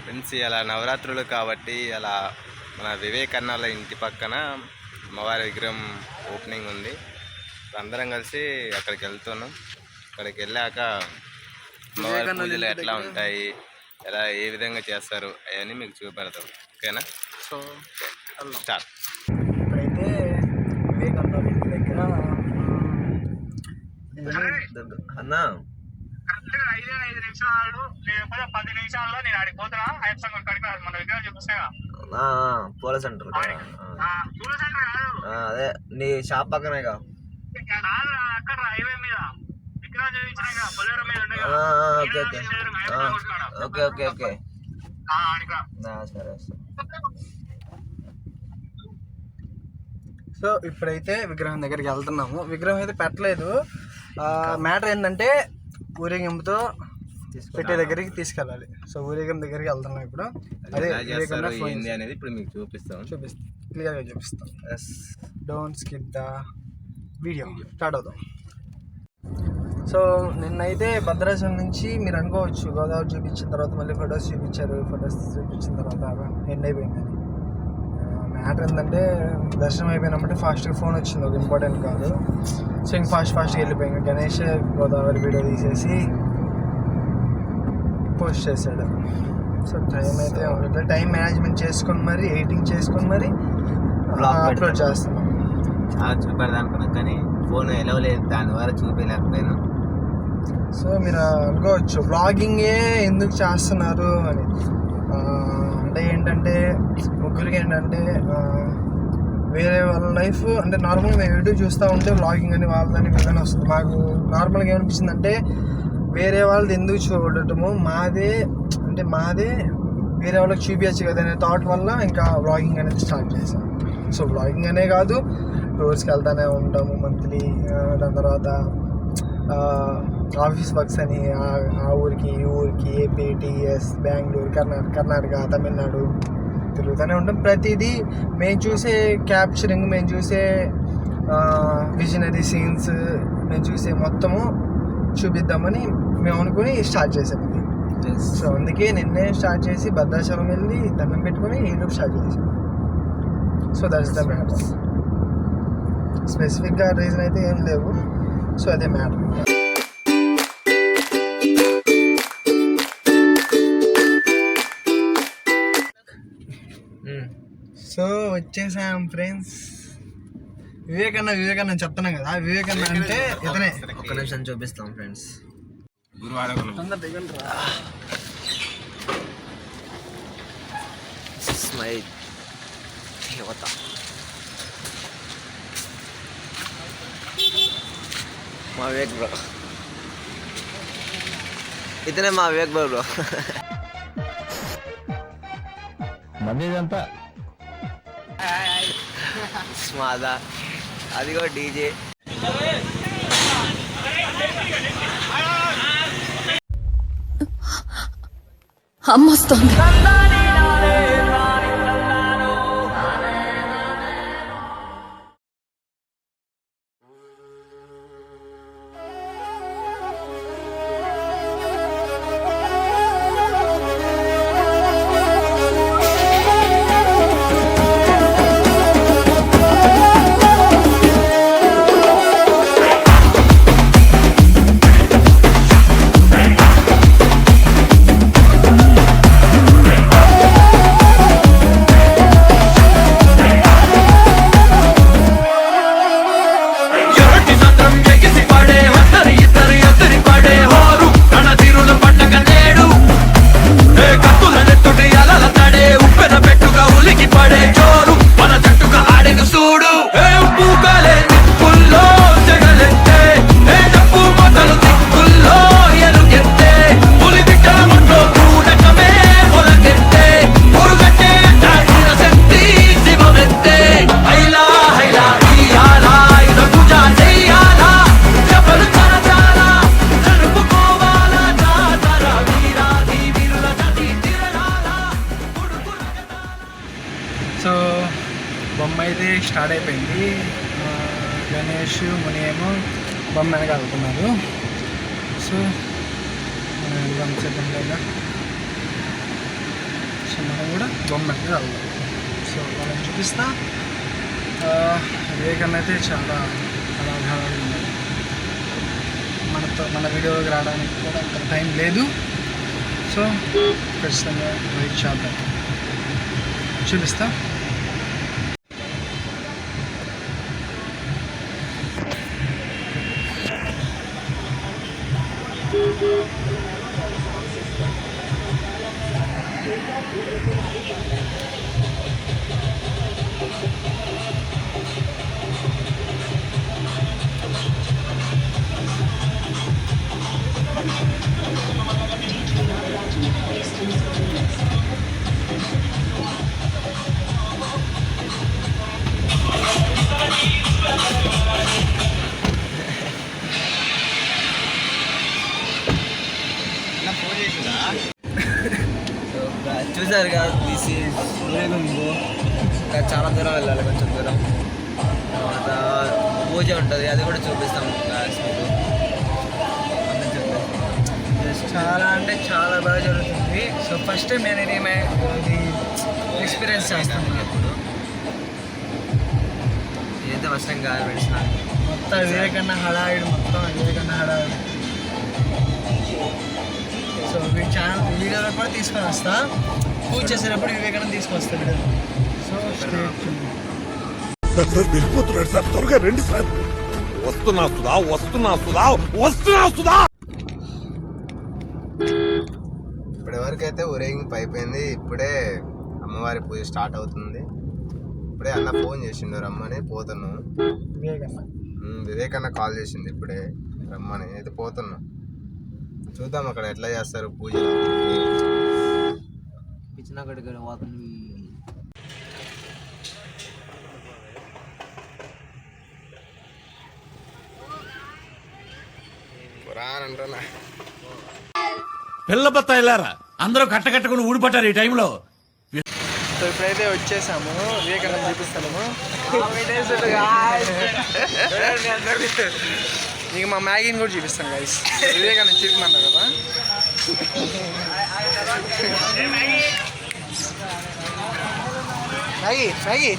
Friends ఇలా నవరాత్రులు కాబట్టి అలా మన వివేకన్నల ఇంటి పక్కన అమ్మవారి విగ్రహం ఓపెనింగ్ ఉంది. అందరం కలిసి అక్కడికి వెళ్తున్నాం. అక్కడికి వెళ్ళాక అమ్మవారి పూజలు ఎట్లా ఉంటాయి, ఎలా ఏ విధంగా చేస్తారు అవన్నీ మీకు చూపెడతాం. ఓకేనా? So start. ఇప్పుడైతే వివేకానంద ఇంటి దగ్గర అన్న 5 నిమిషాలు లేకపోతే 10 నిమిషాల్లో నేను ఆడికి పోతున్నా. హైప్ సంఘం కడికి మన విగ్రహం చూపిస్తాగా పూల సెంటర్ పూల సెంటర్ కాదు, అదే నీ షాప్ పక్కనేగా. అక్కడ హైవే మీద విగ్రహం చూపించినాగా బొలేరో మీద ఉండే. ఓకే ఓకే ఓకే సరే. సో ఇప్పుడైతే విగ్రహం దగ్గరికి వెళ్తున్నాము. విగ్రహం అయితే పెట్టలేదు. మ్యాటర్ ఏంటంటే ఊరేగింపుతో పెట్టే దగ్గరికి తీసుకెళ్ళాలి. సో ఊరేగింపు దగ్గరికి వెళ్తున్నాం ఇప్పుడు. అదే ఏంది అనేది ఇప్పుడు మీకు చూపిస్తాం, క్లియర్గా చూపిస్తాం. Don't skip the video. Start అవుతాం. సో నిన్నైతే భద్రాచలం నుంచి మీరు అనుకోవచ్చు గోదావరి చూపించిన తర్వాత మళ్ళీ ఫొటోస్ చూపించారు. ఫొటోస్ చూపించిన తర్వాత ఎండ్ అయిపోయిందని. మ్యాటర్ ఏంటంటే దర్శనం అయిపోయినప్పుడు ఫాస్ట్గా ఫోన్ వచ్చింది, ఒక ఇంపార్టెంట్ కాదు. సో ఇంక ఫాస్ట్గా వెళ్ళిపోయింది. గణేష్ గోదావరి వీడియో తీసేసి పోస్ట్ చేశాడు. సో టైం అయితే ఉంటుంది. టైం మేనేజ్మెంట్ చేసుకొని మరి ఎడిటింగ్ చేసుకొని మరి అప్లోడ్ చేస్తున్నాం. చూపెడదానుకున్నాం కానీ ఫోన్ ఎలా లేదు, దానివల్ల చూపించలేకపోయాను. సో మీరు అనుకోవచ్చు వ్లాగింగే ఎందుకు చేస్తున్నారు అని. అంటే ఏంటంటే ముగ్గురికి ఏంటంటే వేరే వాళ్ళ లైఫ్ అంటే నార్మల్గా మేము యూట్యూబ్ చూస్తూ ఉంటే వ్లాగింగ్ అని వాళ్ళని వీళ్ళని వస్తుంది. మాకు నార్మల్గా ఏమనిపిస్తుంది అంటే వేరే వాళ్ళది ఎందుకు చూడటము, మాదే వేరే వాళ్ళకి చూపించచ్చు కదా అనే థాట్ వల్ల ఇంకా వ్లాగింగ్ అనేది స్టార్ట్ చేసాం. సో వ్లాగింగ్ అనే కాదు, టూర్స్కి వెళ్తూనే ఉంటాము మంత్లీ. దాని తర్వాత ఆఫీస్ వర్క్స్ అని ఆ ఊరికి ఈ ఊరికి ఏపీ, టీఎస్, బెంగళూరు, కర్ణాటక, తమిళనాడు తిరుగుతూనే ఉంటాం. ప్రతిదీ మేము చూసే క్యాప్చరింగ్, మేము చూసే విజనరీ సీన్స్, మేము చూసే మొత్తము చూపిద్దామని మేము అనుకుని స్టార్ట్ చేసాం ఇది. సో అందుకే నిన్నే స్టార్ట్ చేసి భద్రాచలం వెళ్ళి దండం పెట్టుకొని యూట్యూబ్ స్టార్ట్ చేసాం. So that's the matter. స్పెసిఫిక్గా రీజన్ అయితే ఏం లేవు. సో అదే మ్యాటర్. సో వచ్చేసాం ఫ్రెండ్స్. వివేకన్న చెప్తున్నాం కదా, వివేకన్న అంటే ఇతనే. ఒక్క నిమిషం చూపిస్తాం ఫ్రెండ్స్. మా వివేక్ బ్రో, ఇతనే మా వివేక్ బ్రో. మందిదంతా స్మాదా అదిగో డీజే. అమ్మొస్తుంది. సో బొమ్మ అయితే స్టార్ట్ అయిపోయింది. గణేష్ ముని ఏమో బొమ్మ వెనక వెళ్తున్నారు. సో 1 సెకండ్ సో మనం కూడా గవర్నమెంట్కి వెళ్దాం. సో వాళ్ళని చూపిస్తా. వివేకన్న అయితే చాలా హడావిడిగా ఉంది. మన వీడియోకి రావడానికి కూడా అంత టైం లేదు. సో ఖచ్చితంగా వెయిట్ చేద్దాం, చూపిస్తా. చూసారు కదా, దిస్ ఈజ్ ఊరేగింపు. ఇంకా చాలా దూరం వెళ్ళాలి, కొంచెం దూరం. తర్వాత పూజ ఉంటుంది, అది కూడా చూపిస్తాం చాలా అంటే చాలా బాగా జరుగుతుంది. సో ఫస్ట్ టైం నేను ఇది ఎక్స్పీరియన్స్ చేస్తాను. ఎప్పుడు ఏదైతే ఫస్ట్ టైం కాదు ఫ్రెండ్స్, నాకు మొత్తం వివేకన్న హడావిడి, మొత్తం వివేకన్న హడావిడి. సో వీడియోలో కూడా తీసుకొని వస్తా. పూజ చేసేటప్పుడు వివేకానంద తీసుకొస్తా వీడియో. సో వెళ్ళిపోతున్నాడు సార్, త్వరగా రండి సార్. వస్తున్నా సుధా. ఇప్పటి వరకు అయితే ఊరేగింపు అయిపోయింది. ఇప్పుడే అమ్మవారి పూజ స్టార్ట్ అవుతుంది. ఇప్పుడే అన్న ఫోన్ చేసిండు రమ్మని, పోతున్నాం. వివేకన్న కాల్ చేసింది ఇప్పుడే రమ్మని, అయితే పోతున్నాం. చూద్దాం అక్కడ ఎట్లా చేస్తారు పూజ. పురాణం అంటున్నా. పిల్ల బత్తాయిలారా అందరూ కట్టకట్టుకుని ఊడిపట్టారు ఈ టైంలో. సో ఇప్పుడైతే వచ్చేసాము, వివేకానంద చూపిస్తాము. ఇక మా మ్యాగీని కూడా చూపిస్తాను గైస్. వివేకానంద చూపిమన్నారు కదా. మ్యాగీ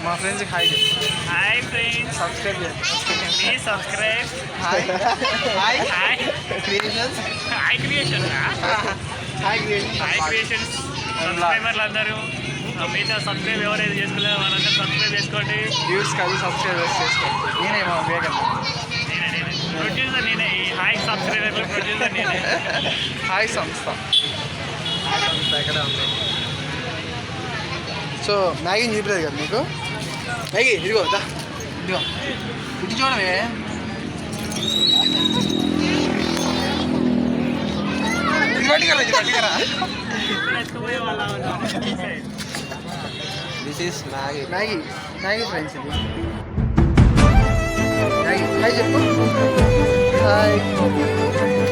మా ఫ్రెండ్స్కి హాయ్ చెప్పు. హాయ్ ఫ్రెండ్స్, సబ్స్క్రైబ్ చేయండి. Please subscribe. Hi hi hi creations. Hi creation. Hi creation. Hi creations సబ్స్క్రైబర్లు అందరూ, మిగతా సబ్స్క్రైబ్ ఎవరైతే చేసుకోలేదో వాళ్ళందరూ సబ్స్క్రైబ్ చేసుకోండి. వ్యూస్ కాదు, సబ్స్క్రైబర్స్ చేసుకోండి. నేనే మా వివేకానంద. ప్రొడ్యూసర్ నేనే, ఈ హాయ్ సబ్స్క్రైబర్ ప్రొడ్యూసర్ నేనే. హాయ్ సంస్థ. ఎక్కడ ఉంది. సో మ్యాగీని చూపలేదు కదా మీకు. మ్యాగీ ఇదిగో దా, ఇదిగో ఇటు చూడవే. ఇది పట్టుకరా, ఇది పట్టుకరా. This is Maggi. Maggi Maggi friends ఇది. మ్యాగీ హాయ్ చెప్పు. హాయ్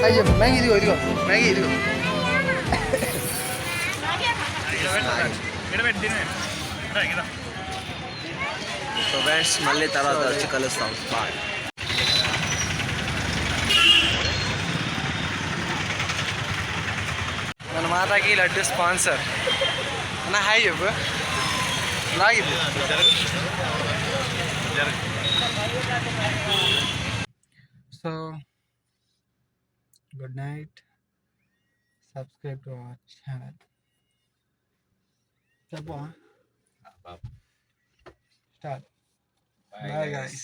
హాయ్ చెప్పు. మ్యాగీ ఇదిగో, ఇదిగో మ్యాగీ ఇదిగో. సో ఫ్రెండ్స్ మళ్ళీ తర్వాత వచ్చి కలుస్తాం. బాయ్. మన మాతాకి లడ్డు స్పాన్సర్ అన్న. హాయ్ చెప్పు. లాగిద్ది. So good night. Subscribe to our channel. చెప్పు. స్టార్ట్. Bye guys.